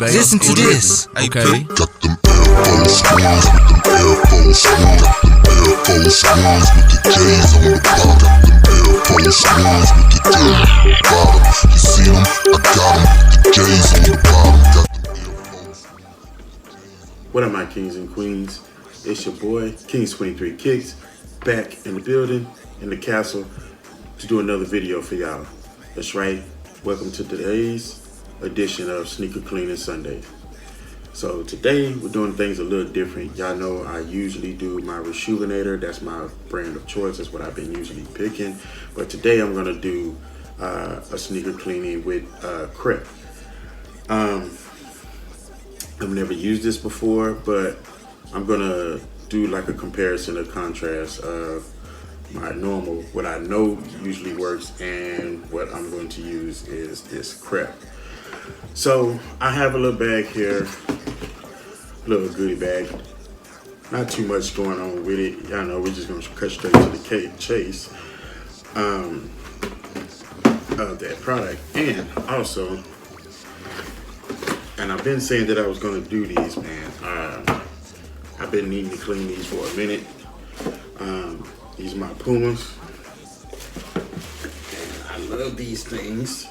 babe. Listen to this. Okay. Got them Air Force Ones with them Air Force Ones. Got them Air Force Ones with the J's on the bottom. Got them Air Force Ones with the J's on the bottom. You see them? I got them with the J's on the bottom. Got them Air Force. What up, my kings and queens? It's your boy, Kings 23 Kicks, back in the building, in the castle, to do another video for y'all. That's right. Welcome to today's edition of Sneaker Cleaning Sunday. So today we're doing things a little different. Y'all know I usually do my Rejuvenator. That's my brand of choice. That's what I've been usually picking. But today I'm gonna do a sneaker cleaning with Crep. I've never used this before, but I'm gonna do like a comparison or contrast of my normal, what I know usually works, and what I'm going to use is this Crep. So I have a little bag here, a little goodie bag. Not too much going on with it. Y'all know we're just gonna cut straight to the chase of that product. And also, and I've been saying that I was gonna do these, man. I've been needing to clean these for a minute. These are my Pumas. And I love these things.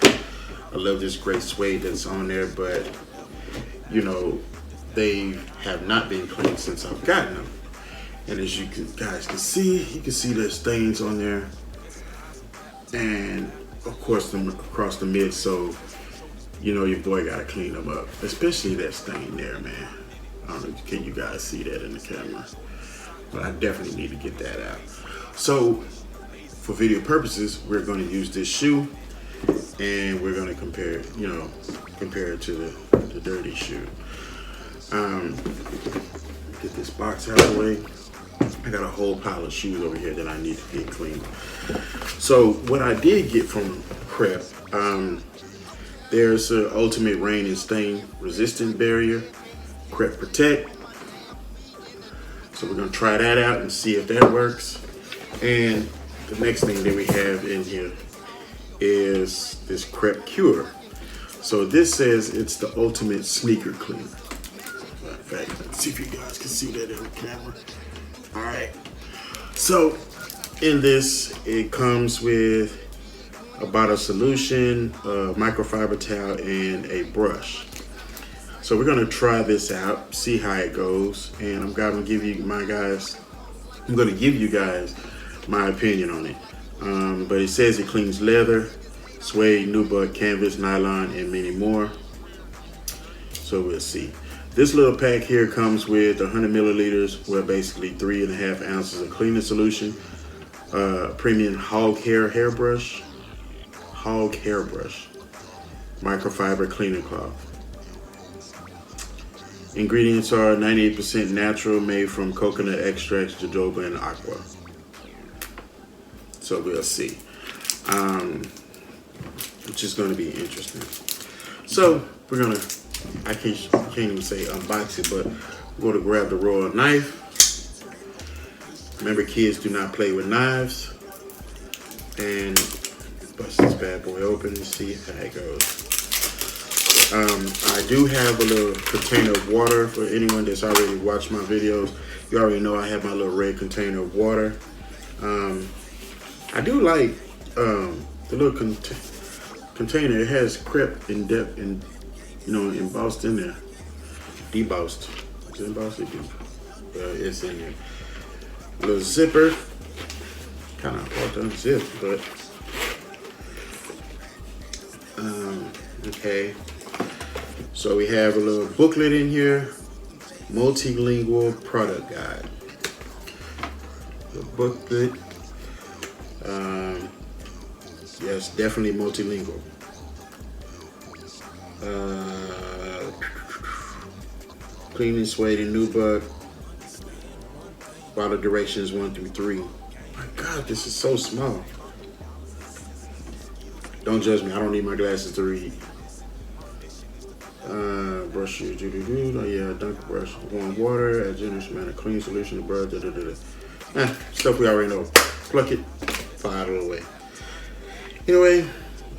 I love this great suede that's on there, but you know, they have not been cleaned since I've gotten them. And as you guys can see, you can see the stains on there. And of course, them across the mid, so you know your boy gotta clean them up. Especially that stain there, man. I don't know, can you guys see that in the camera? But I definitely need to get that out. So, for video purposes, we're going to use this shoe, and we're going to compare it, compare it to the dirty shoe. Get this box out of the way. I got a whole pile of shoes over here that I need to get cleaned. So, what I did get from Crep, there's an Ultimate Rain and Stain Resistant Barrier, Crep Protect. So we're gonna try that out and see if that works. And the next thing that we have in here is this Crep Cure. So this says it's the ultimate sneaker cleaner. In fact, let's see if you guys can see that in the camera. All right. So in this, it comes with a bottle solution, a microfiber towel, and a brush. So we're gonna try this out, see how it goes, and I'm gonna give you guys my opinion on it. But it says it cleans leather, suede, nubuck, canvas, nylon, and many more. So we'll see. This little pack here comes with 100 milliliters, well, basically 3.5 ounces of cleaning solution, premium hog hairbrush, microfiber cleaning cloth. Ingredients are 98% natural, made from coconut extracts, jojoba, and aqua. So we'll see. Which is going to be interesting. So we're gonna, I can't even say unbox it, but we're gonna grab the raw knife. Remember, kids do not play with knives. And bust this bad boy open and see how it goes. I do have a little container of water for anyone that's already watched my videos. You already know I have my little red container of water. I do like the little container. It has Crep in depth and embossed in there. Debossed. Is it embossed? It's in there. A little zipper. Kind of hard to unzip, but okay. So we have a little booklet in here, multilingual product guide. The booklet, yes, definitely multilingual. Cleaning suede and nubuck. Bottle directions 1 through 3. My God, this is so small. Don't judge me, I don't need my glasses to read. Brush your dunk brush, warm water, add generous amount of clean solution to brush, stuff we already know. Pluck it, file out of the way. Anyway,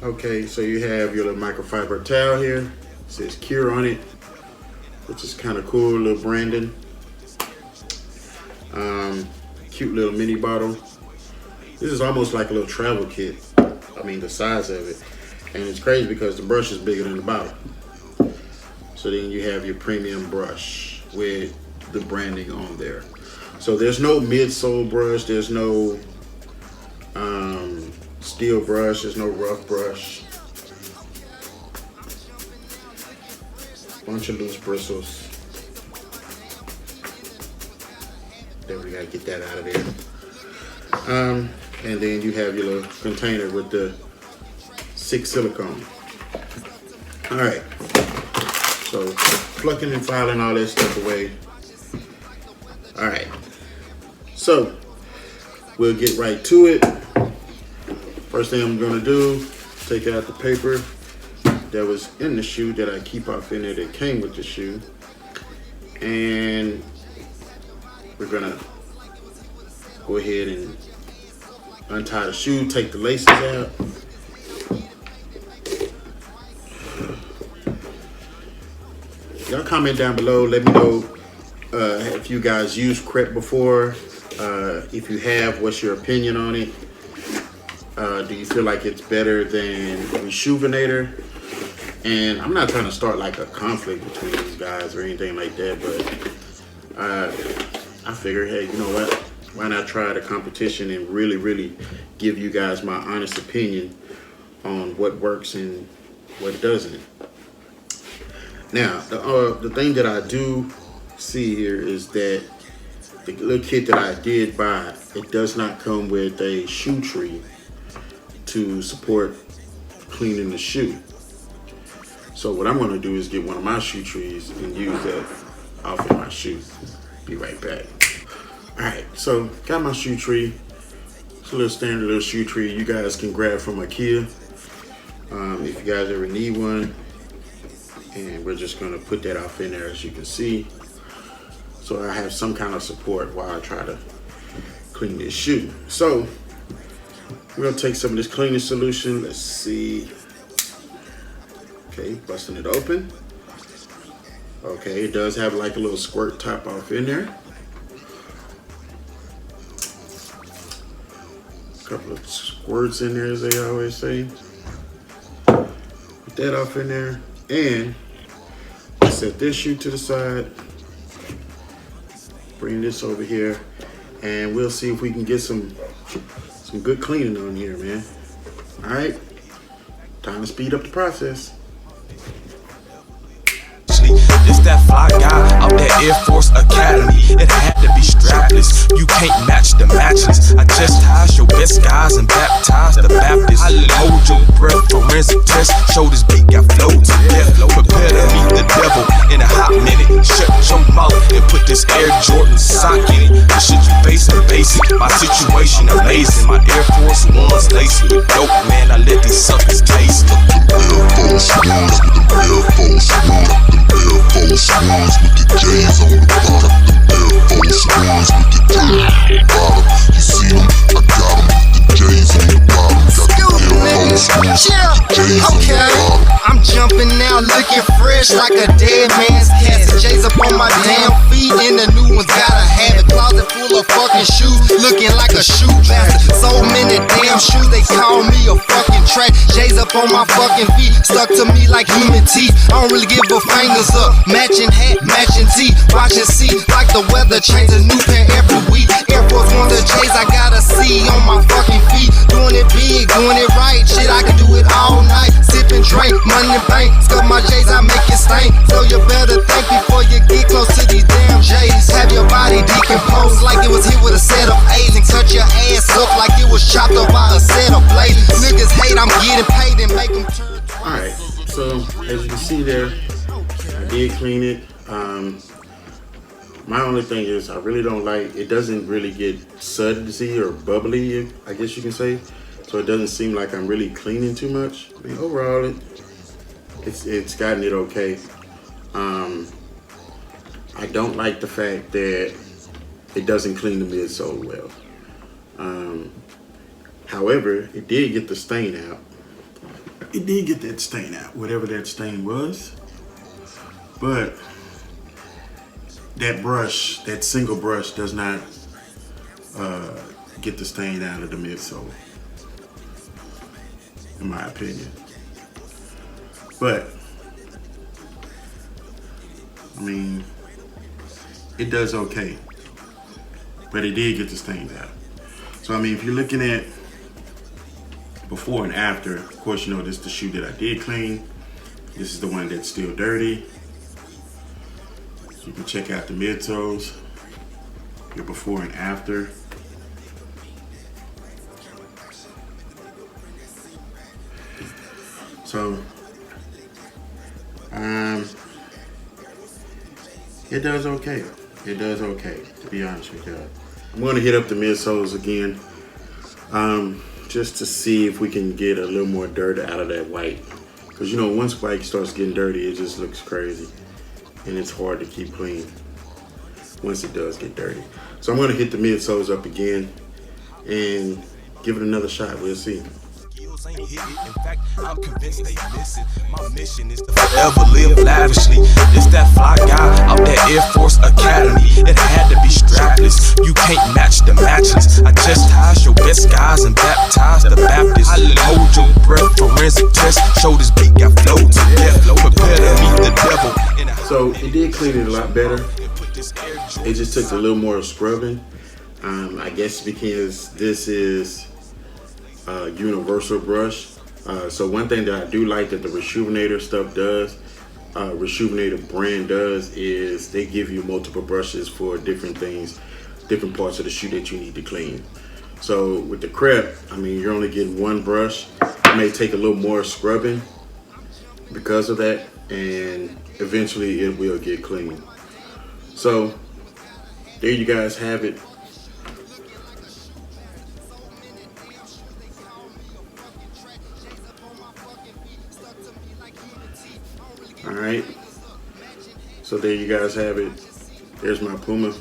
okay, so you have your little microfiber towel here. It says Cure on it. which is kind of cool, little branding. Cute little mini bottle. This is almost like a little travel kit. I mean, the size of it. And it's crazy because the brush is bigger than the bottle. So then you have your premium brush with the branding on there. So there's no midsole brush, there's no steel brush, there's no rough brush. Bunch of loose bristles. Then we gotta get that out of there. And then you have your little container with the 6 silicone. All right. So plucking and filing all that stuff away. All right. So we'll get right to it. First thing I'm gonna do, take out the paper that was in the shoe that I keep off in there that came with the shoe. And we're gonna go ahead and untie the shoe, take the laces out. Y'all comment down below, let me know if you guys used crepe before. If you have, what's your opinion on it? Do you feel like it's better than Rejuvenator? And I'm not trying to start like a conflict between these guys or anything like that, but I figure, hey, you know what? Why not try the competition and really give you guys my honest opinion on what works and what doesn't. Now, the thing that I do see here is that the little kit that I did buy, it does not come with a shoe tree to support cleaning the shoe. So what I'm going to do is get one of my shoe trees and use that off in my shoe. Be right back. Alright, so got my shoe tree. It's a little standard little shoe tree you guys can grab from IKEA if you guys ever need one. And we're just going to put that off in there, as you can see, so I have some kind of support while I try to clean this shoe. So we're going to take some of this cleaning solution. Let's see. Okay, busting it open. Okay, it does have like a little squirt top off in there. A couple of squirts in there, as they always say. Put that off in there. And set this shoe to the side. Bring this over here. And we'll see if we can get some good cleaning on here, man. All right, time to speed up the process. It's that fly guy out that Air Force Academy. It had to be strapless. You can't match the matchless. I chastise your best guys and baptize the Baptist. Hold your breath, forensic test. Shoulders big, got flow to death. Prepare to meet the devil in a hot minute. Shut your mouth and put this Air Jordan sock in it. The shit you facing basic. My situation amazing. My Air Force Ones laced with dope, man. I let these suckers taste them. Air Force Ones with the Air Force Ones. Air Force Ones with the J's on the bottom. Air Force Ones with the J's on the bottom. You see them? I got them with the J's on the bottom. Got the Air Force Ones with the J's on the bottom. I'm jumping now, looking fresh like a dead man's casket. J's up on my damn feet, and the new ones gotta have it. Closet full of fucking shoes, looking like a shoe bastard. So many damn shoes, they call me a fucking track. J's up on my fucking feet, stuck to me like human teeth. I don't really give a fingers up. Matching hat, matching tee. Watch and see, like the weather change, a new pair every week. Air Force One, the J's I gotta see on my fucking feet. Doing it big, doing it right. Shit, I can do it all night. Sip and drink, money and bank. Scuff my J's, I make it stink. So you better think before you get close to these damn J's. Have your body decomposed like it was hit with a set of A's, and cut your ass up like it was chopped up by a set of blades. Niggas hate, I'm getting paid and make them turn. Alright, so as you can see there, I did clean it. My only thing is I really don't like, it doesn't really get sudsy or bubbly, I guess you can say. So it doesn't seem like I'm really cleaning too much. I mean, overall, it's gotten it okay. I don't like the fact that it doesn't clean the midsole well. However, it did get the stain out. It did get that stain out, whatever that stain was. But that brush, that single brush, does not get the stain out of the midsole, in my opinion. But I mean, it does okay, but it did get the stains out. So I mean, if you're looking at before and after, of course, you know this is the shoe that I did clean. This is the one that's still dirty. You can check out the midtoes, your before and after. So, it does okay. It does okay, to be honest with you. I'm gonna hit up the midsoles again, just to see if we can get a little more dirt out of that white. Because you know, once white starts getting dirty, it just looks crazy. And it's hard to keep clean once it does get dirty. So I'm gonna hit the midsoles up again and give it another shot. We'll see. In fact, I'm convinced they miss it. My mission is to forever live lavishly. It's that fly guy out that Air Force Academy. It had to be strapless. You can't match the matches. I just ties your best guys and baptize the Baptist. Hold your breath, forensic test. Shoulders big, got flow to death. Prepare to meet the devil. So it did clean it a lot better. It just took a little more scrubbing. I guess because this is a universal brush. So one thing that I do like that the Rejuvenator stuff does, Rejuvenator brand does, is they give you multiple brushes for different things, different parts of the shoe that you need to clean. So with the Crep, I mean, you're only getting one brush. It may take a little more scrubbing because of that, and eventually it will get clean. So there you guys have it. All right, so there you guys have it. There's my Puma,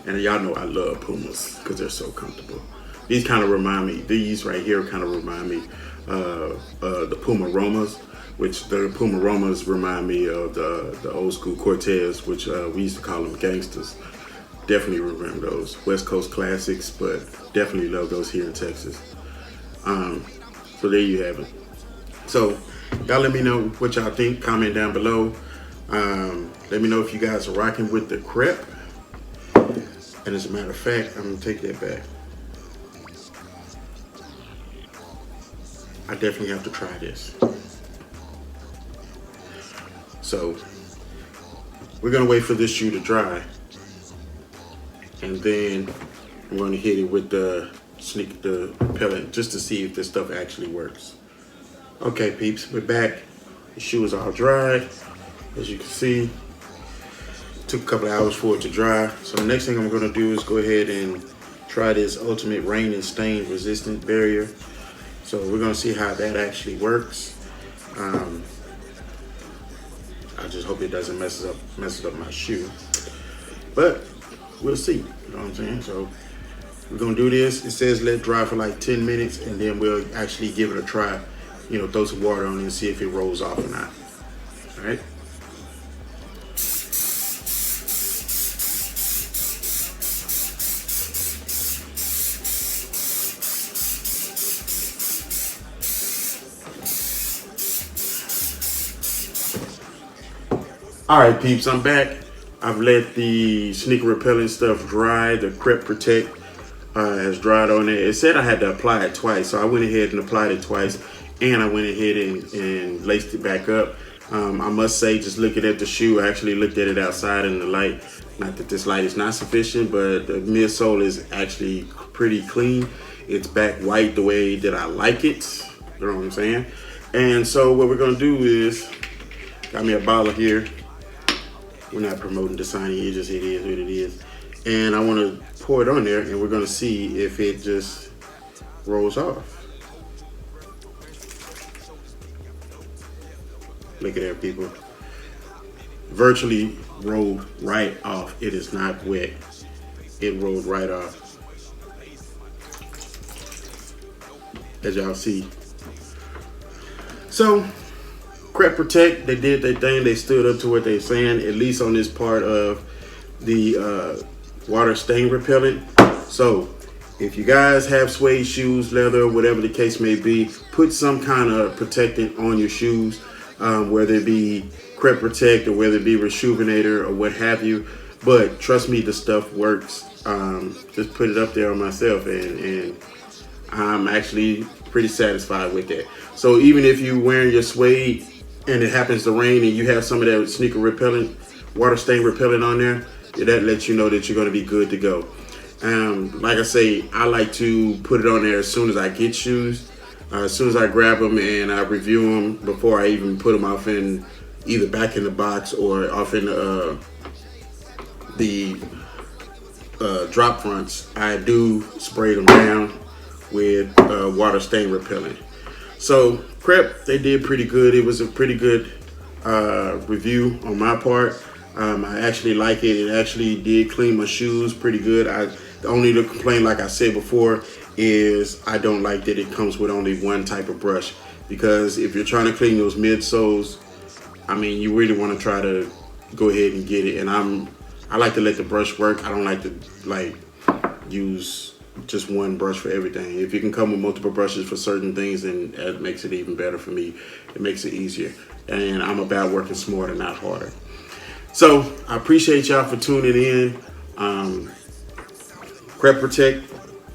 and y'all know I love Pumas because they're so comfortable. These kind of remind me, these right here kind of remind me the Puma Romas, which the Puma Romas remind me of the old school Cortez, which we used to call them gangsters. Definitely remember those West Coast classics, but definitely love those here in Texas. So there you have it. So y'all let me know what y'all think. Comment down below. Let me know if you guys are rocking with the Crep. And as a matter of fact, I'm gonna take that back. I definitely have to try this. So we're gonna wait for this shoe to dry, and then I'm gonna hit it with the repellent just to see if this stuff actually works. Okay, peeps, we're back. The shoe is all dry, as you can see. Took a couple of hours for it to dry. So the next thing I'm gonna do is go ahead and try this Ultimate Rain and Stain Resistant Barrier. So we're gonna see how that actually works. I just hope it doesn't mess up my shoe. But we'll see, you know what I'm saying? So we're gonna do this. It says let dry for like 10 minutes, and then we'll actually give it a try. You know, throw some water on it and see if it rolls off or not. All right. All right, peeps, I'm back. I've let the sneaker repellent stuff dry. The Crep Protect has dried on it. It said I had to apply it twice, so I went ahead and applied it twice, and I went ahead and laced it back up. I must say, just looking at the shoe, I actually looked at it outside in the light. Not that this light is not sufficient, but the midsole is actually pretty clean. It's back white the way that I like it. You know what I'm saying? And so what we're gonna do is, got me a bottle here. We're not promoting designing, it is what it is. And I want to pour it on there, and we're going to see if it just rolls off. Look at that, people. Virtually rolled right off. It is not wet. It rolled right off. As y'all see. So, Crep Protect, they did their thing. They stood up to what they're saying, at least on this part of the water stain repellent. So if you guys have suede shoes, leather, whatever the case may be, put some kind of protectant on your shoes, whether it be Crep Protect or whether it be Rejuvenator or what have you. But trust me, the stuff works. Just put it up there on myself, and I'm actually pretty satisfied with that. So even if you're wearing your suede and it happens to rain and you have some of that sneaker repellent, water stain repellent on there, that lets you know that you're going to be good to go. Like I say, I like to put it on there as soon as I get shoes, as soon as I grab them, and I review them before I even put them off in either back in the box or off in the drop fronts. I do spray them down with water stain repellent. So Crep, they did pretty good. It was a pretty good review on my part. I actually like it. It actually did clean my shoes pretty good. The only complaint, like I said before, is I don't like that it comes with only one type of brush, because if you're trying to clean those midsoles, I mean, you really want to try to go ahead and get it. And I like to let the brush work. I don't like to use just one brush for everything. If you can come with multiple brushes for certain things, then that makes it even better for me. It makes it easier. And I'm about working smarter, not harder. So I appreciate y'all for tuning in. Crep Protect,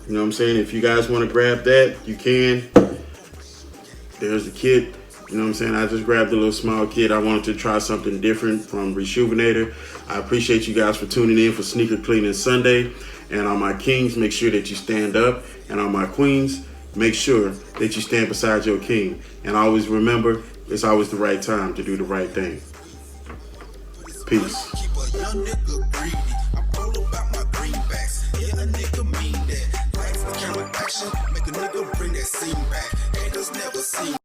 you know what I'm saying? If you guys want to grab that, you can. There's the kit. You know what I'm saying? I just grabbed a little small kit. I wanted to try something different from Rejuvenator. I appreciate you guys for tuning in for Sneaker Cleaning Sunday. And on my kings, make sure that you stand up. And on my queens, make sure that you stand beside your king. And always remember, it's always the right time to do the right thing. Peace. Keep a young nigga greedy. I'm all about my greenbacks. Yeah, a nigga mean that. Life for camera action. Make a nigga bring that scene back. Haters never seen.